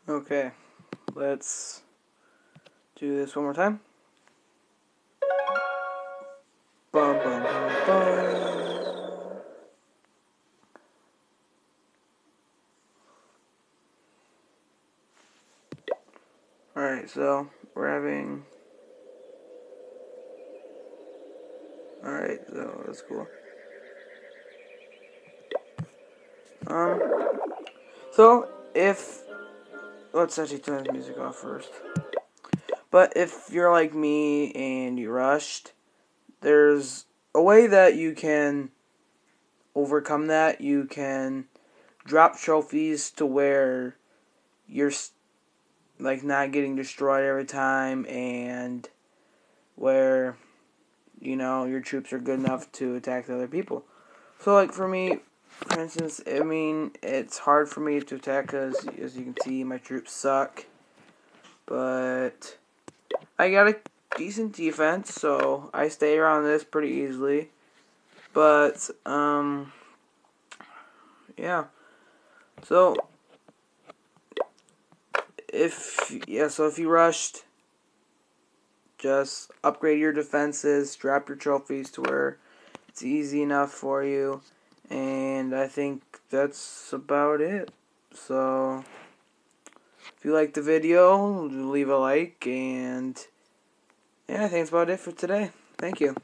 Okay, let's do this one more time. Bum, bum, bum, bum. Alright, so we're having... Alright, so that's cool. So if... Let's actually turn the music off first. But if you're like me and you rushed, there's a way that you can overcome that. You can drop trophies to where you're like not getting destroyed every time, and where your troops are good enough to attack the other people. So like for me, for instance, I mean it's hard for me to attack because as you can see my troops suck, but I got a decent defense, so I stay around this pretty easily. But yeah. So if you rushed, just upgrade your defenses, drop your trophies to where it's easy enough for you, and I think that's about it. So if you liked the video, leave a like, and yeah, I think that's about it for today. Thank you.